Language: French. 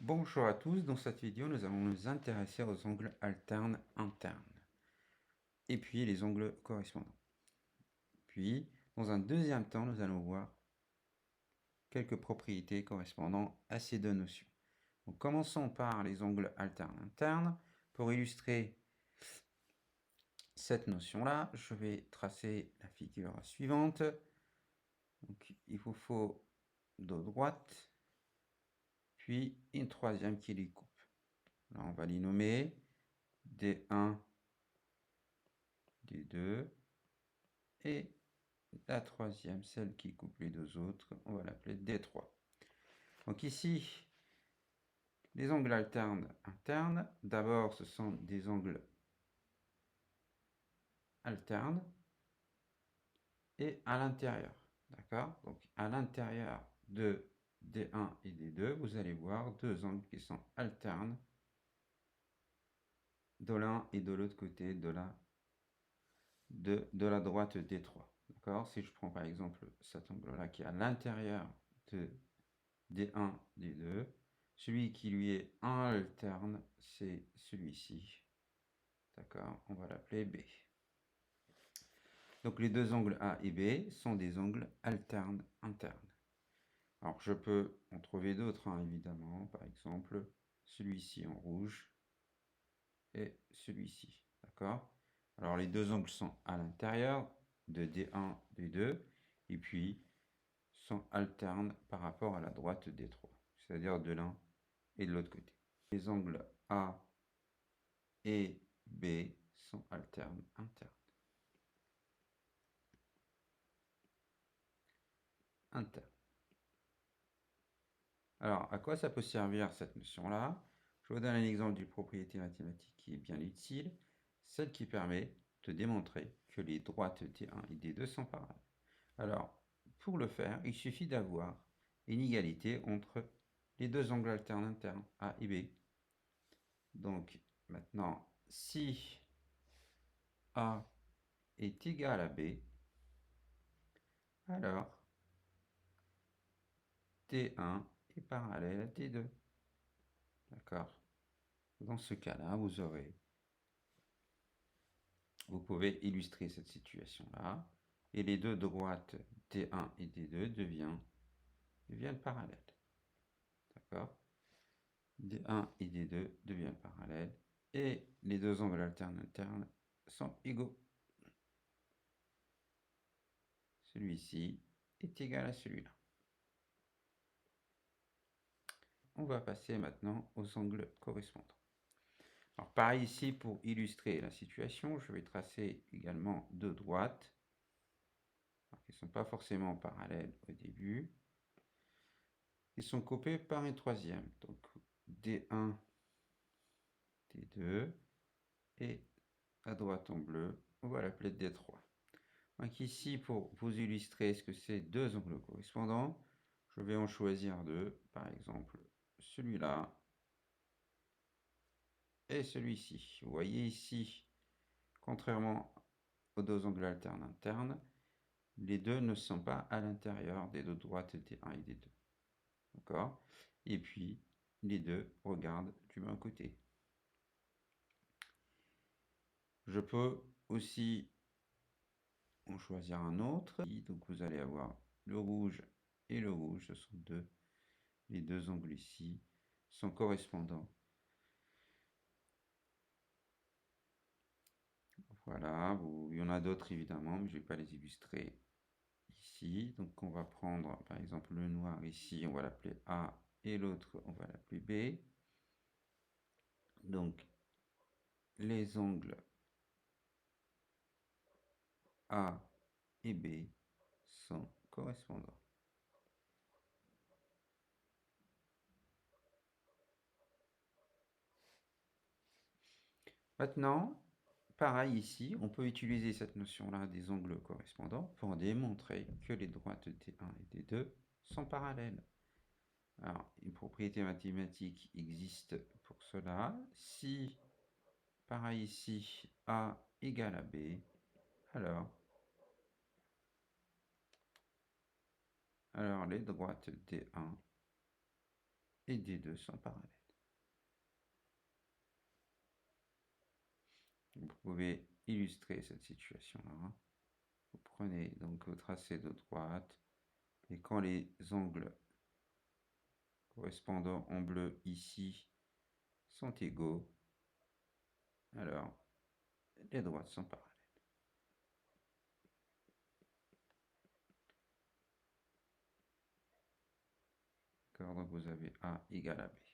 Bonjour à tous, dans cette vidéo nous allons nous intéresser aux angles alternes internes et puis les angles correspondants. Puis dans un deuxième temps nous allons voir quelques propriétés correspondant à ces deux notions. Donc, commençons par les angles alternes internes. Pour illustrer cette notion-là, je vais tracer la figure suivante. Donc, il vous faut deux droites, puis une troisième qui les coupe. Là, on va les nommer D1, D2, et la troisième, celle qui coupe les deux autres, on va l'appeler D3. Donc ici, les angles alternes internes, d'abord ce sont des angles alternes et à l'intérieur. D'accord? Donc à l'intérieur de D1 et D2, vous allez voir deux angles qui sont alternes de l'un et de l'autre côté de la droite D3. D'accord? Si je prends par exemple cet angle-là qui est à l'intérieur de D1, D2, celui qui lui est alterne, c'est celui-ci. D'accord? On va l'appeler B. Donc les deux angles A et B sont des angles alternes internes. Alors je peux en trouver d'autres, hein, évidemment. Par exemple, celui-ci en rouge et celui-ci. D'accord? Alors les deux angles sont à l'intérieur de D1, D2, et puis sont alternes par rapport à la droite D3, c'est-à-dire de l'un et de l'autre côté. Les angles A et B sont alternes internes. Alors, à quoi ça peut servir cette notion-là? Je vous donne un exemple d'une propriété mathématique qui est bien utile, celle qui permet de démontrer que les droites D1 et D2 sont parallèles. Alors, pour le faire, il suffit d'avoir une égalité entre les deux angles alternes internes, A et B. Donc, maintenant, si A est égal à B, alors T1 est parallèle à T2. D'accord? Dans ce cas-là, vous pouvez illustrer cette situation-là, et les deux droites T1 et T2 deviennent parallèles. D'accord? D1 et D2 deviennent parallèles, et les deux angles alternes internes sont égaux. Celui-ci est égal à celui-là. On va passer maintenant aux angles correspondants. Alors pareil ici, pour illustrer la situation, je vais tracer également deux droites, qui ne sont pas forcément parallèles au début. Ils sont coupés par une troisième, donc D1, D2, et à droite en bleu, on va l'appeler D3. Donc ici, pour vous illustrer ce que c'est deux angles correspondants, je vais en choisir deux, par exemple celui-là et celui-ci. Vous voyez ici, contrairement aux deux angles alternes internes, les deux ne sont pas à l'intérieur des deux droites D1 et D2. D'accord? Et puis, les deux regardent du même côté. Je peux aussi en choisir un autre. Donc, vous allez avoir le rouge et le rouge. Ce sont les deux angles ici sont correspondants. Voilà, il y en a d'autres évidemment, mais je ne vais pas les illustrer ici. Donc on va prendre par exemple le noir ici, on va l'appeler A, et l'autre on va l'appeler B. Donc les angles A et B sont correspondants. Maintenant, pareil ici, on peut utiliser cette notion-là des angles correspondants pour démontrer que les droites D1 et D2 sont parallèles. Alors, une propriété mathématique existe pour cela. Si, pareil ici, A égale à B, alors les droites D1 et D2 sont parallèles. Vous pouvez illustrer cette situation-là. Vous prenez donc votre tracé de droite et quand les angles correspondant en bleu ici sont égaux, alors les droites sont parallèles. Donc vous avez A égale à B.